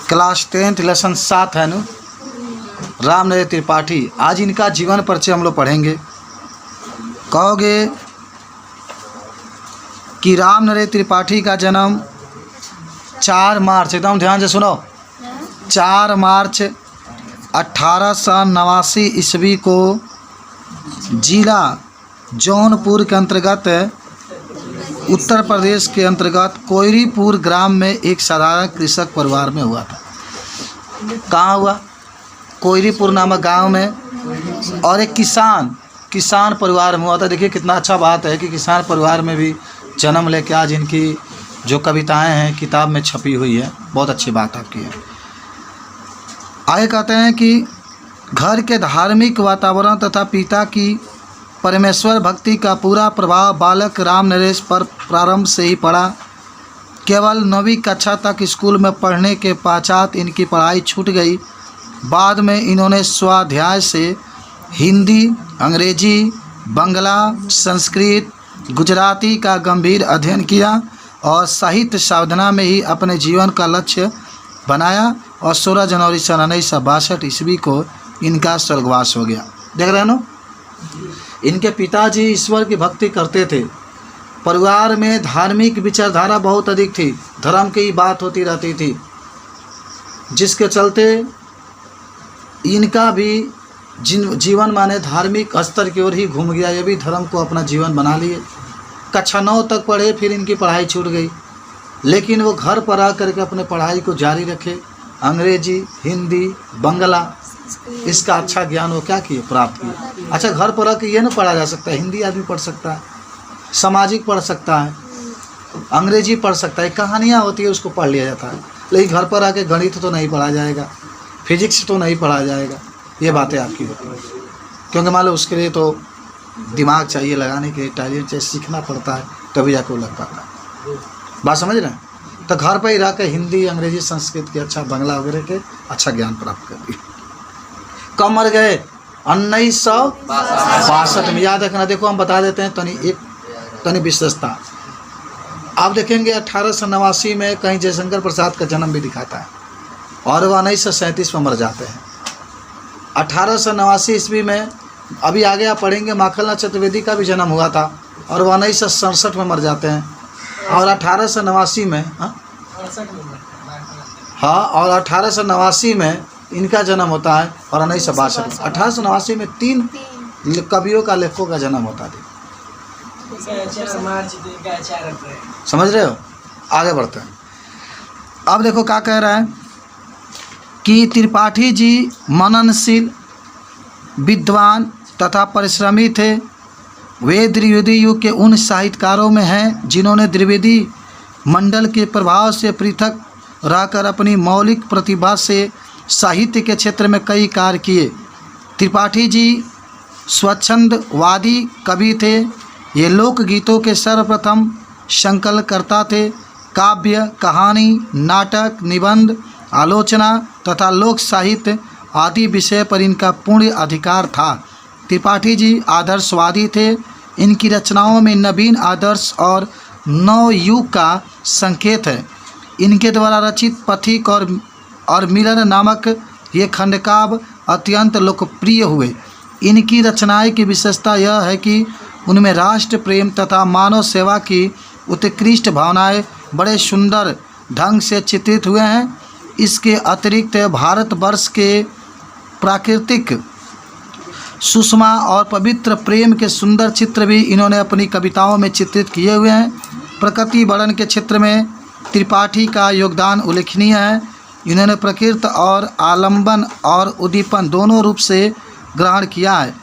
Class 10 lesson 7 है न, राम नरेश त्रिपाठी। आज इनका जीवन परिचय हम लोग पढ़ेंगे। कहोगे कि राम नरेश त्रिपाठी का जन्म 4 मार्च, एकदम ध्यान से सुनो, 4 मार्च 1889 ईस्वी को जिला जौनपुर के अंतर्गत उत्तर प्रदेश के अंतर्गत कोयरीपुर ग्राम में एक साधारण कृषक परिवार में हुआ था। कहाँ हुआ? कोयरीपुर नामक गांव में। और एक किसान परिवार में हुआ था। देखिए कितना अच्छा बात है कि किसान परिवार में भी जन्म लेके आज इनकी जो कविताएं हैं किताब में छपी हुई है। बहुत अच्छी बात आपकी है। आगे कहते हैं कि घर के धार्मिक वातावरण तथा पिता की परमेश्वर भक्ति का पूरा प्रभाव बालक राम नरेश पर प्रारंभ से ही पड़ा। केवल 9वीं कक्षा तक स्कूल में पढ़ने के पश्चात इनकी पढ़ाई छूट गई। बाद में इन्होंने स्वाध्याय से हिंदी, अंग्रेजी, बंगला, संस्कृत, गुजराती का गंभीर अध्ययन किया और साहित्य साधना में ही अपने जीवन का लक्ष्य बनाया और 16 जनवरी सन 1962 ईस्वी को इनका स्वर्गवास हो गया। देख रहे हैं ना, इनके पिताजी ईश्वर की भक्ति करते थे। परिवार में धार्मिक विचारधारा बहुत अधिक थी, धर्म की बात होती रहती थी, जिसके चलते इनका भी जीवन माने धार्मिक स्तर की ओर ही घूम गया। ये भी धर्म को अपना जीवन बना लिए। कक्षा 9 तक पढ़े, फिर इनकी पढ़ाई छूट गई, लेकिन वो घर पर आकर के अपने पढ़ाई को जारी रखे। अंग्रेजी, हिंदी, बंगला, इसका अच्छा ज्ञान वो क्या किए, प्राप्त किए। अच्छा, घर पर आकर ये ना पढ़ा जा सकता है, हिंदी आदमी पढ़ सकता है, सामाजिक पढ़ सकता है, अंग्रेजी पढ़ सकता है, कहानियाँ होती है उसको पढ़ लिया जाता है, लेकिन घर पर आके गणित तो नहीं पढ़ा जाएगा, फिजिक्स तो नहीं पढ़ा जाएगा। ये बातें आपकी होती हैं, क्योंकि मान लो उसके लिए तो दिमाग चाहिए लगाने के लिए, टैलेंट चाहिए, सीखना पड़ता है, तभी जाकर वो लग पाता है। बात समझ रहे हैं? तो घर पर ही रह कर हिंदी, अंग्रेजी, संस्कृत के अच्छा, बंगला वगैरह के अच्छा ज्ञान प्राप्त कर लिया। कब मर गए? 1962 में। याद रखना। देखो हम बता देते हैं तनी विशेषता। आप देखेंगे 1889 में कहीं जयशंकर प्रसाद का जन्म भी दिखाता है और वह 1937 में मर जाते हैं। 1889 ईस्वी में अभी आगे आप पढ़ेंगे माखनलाल चतुर्वेदी का भी जन्म हुआ था और वह 1967 में मर जाते हैं। और 1889 में और 1889 में इनका जन्म होता है और 1962 में। 1889 में 3 कवियों का, लेखकों का जन्म होता है। समझ रहे हो? आगे बढ़ते हैं। अब देखो क्या कह रहा है कि त्रिपाठी जी मननशील, विद्वान तथा परिश्रमी थे। वे द्विवेदी युग के उन साहित्यकारों में हैं जिन्होंने द्विवेदी मंडल के प्रभाव से पृथक रहकर अपनी मौलिक प्रतिभा से साहित्य के क्षेत्र में कई कार्य किए। त्रिपाठी जी स्वच्छंदवादी कवि थे। ये लोकगीतों के सर्वप्रथम संकलनकर्ता थे। काव्य, कहानी, नाटक, निबंध, आलोचना तथा लोक साहित्य आदि विषय पर इनका पूर्ण अधिकार था। त्रिपाठी जी आदर्शवादी थे। इनकी रचनाओं में नवीन आदर्श और नव युग का संकेत है। इनके द्वारा रचित पथिक और मिलन नामक ये खंडकाव्य अत्यंत लोकप्रिय हुए। इनकी रचनाएं की विशेषता यह है कि उनमें राष्ट्र प्रेम तथा मानव सेवा की उत्कृष्ट भावनाएं बड़े सुंदर ढंग से चित्रित हुए हैं। इसके अतिरिक्त भारतवर्ष के प्राकृतिक सुषमा और पवित्र प्रेम के सुंदर चित्र भी इन्होंने अपनी कविताओं में चित्रित किए हुए हैं। प्रकृति वर्णन के क्षेत्र में त्रिपाठी का योगदान उल्लेखनीय है। इन्होंने प्रकृति और आलंबन और उद्दीपन दोनों रूप से ग्रहण किया है।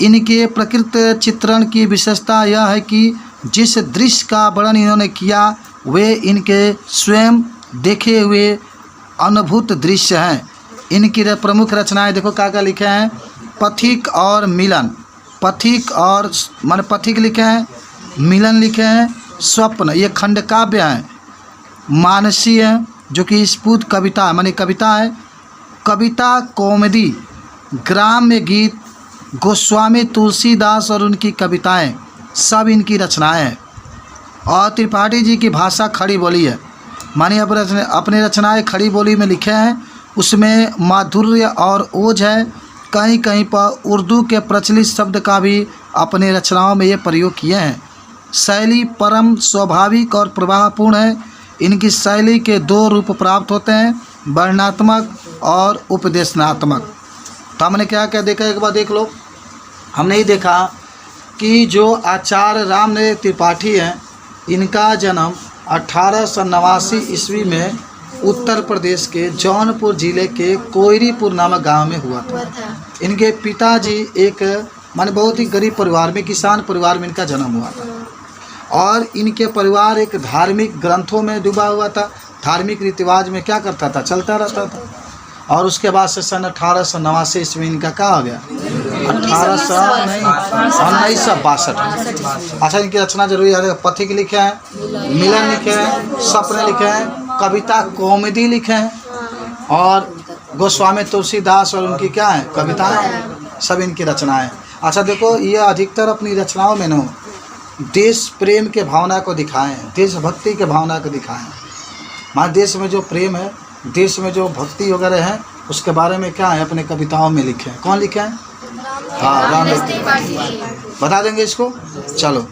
इनके प्रकृति चित्रण की विशेषता यह है कि जिस दृश्य का वर्णन इन्होंने किया वे इनके स्वयं देखे हुए अनुभूत दृश्य हैं। इनकी प्रमुख रचनाएं देखो क्या लिखे हैं। पथिक और मिलन, पथिक और मान पथिक लिखे हैं, मिलन लिखे हैं, स्वप्न ये खंड काव्य हैं। मानसी है जो कि स्फुट कविता है, माने कविता है। कविता, कॉमेडी, ग्राम्य गीत, गोस्वामी तुलसीदास और उनकी कविताएं सब इनकी रचनाएं हैं। और त्रिपाठी जी की भाषा खड़ी बोली है। मानिए अपनी रचनाएं खड़ी बोली में लिखे हैं, उसमें माधुर्य और ओज है। कहीं कहीं पर उर्दू के प्रचलित शब्द का भी अपनी रचनाओं में ये प्रयोग किए हैं। शैली परम स्वाभाविक और प्रवाहपूर्ण है। इनकी शैली के दो रूप प्राप्त होते हैं, वर्णनात्मक और उपदेशनात्मक। तो हमने क्या क्या देखा, एक बार देख लो। हमने ही देखा कि जो आचार्य रामदेव त्रिपाठी हैं, इनका जन्म 1889 ईस्वी में उत्तर प्रदेश के जौनपुर जिले के कोयरीपुर नामक गांव में हुआ था। इनके पिताजी एक माने बहुत ही गरीब परिवार में, किसान परिवार में इनका जन्म हुआ था। और इनके परिवार एक धार्मिक ग्रंथों में डूबा हुआ था। धार्मिक रीति रिवाज में क्या करता था, चलता रहता था। और उसके बाद से सन 1889 ईस्वी इनका क्या हो गया, 1962। अच्छा, इनकी रचना जरूरी है। पथिक लिखे हैं, मिलन लिखे हैं, सपने लिखे हैं, कविता कॉमेडी लिखे हैं, और गोस्वामी तुलसीदास और उनकी क्या है कविताएं, सब इनकी रचनाएं। अच्छा देखो, ये अधिकतर अपनी रचनाओं में न देश प्रेम के भावना को दिखाएं, देशभक्ति के भावना को दिखाएं। हमारे देश में जो प्रेम है, देश में जो भक्ति वगैरह है, उसके बारे में क्या है अपने कविताओं में लिखे हैं। कौन लिखे हैं? हाँ, रामदेव त्रिपाठी। बता देंगे इसको, चलो।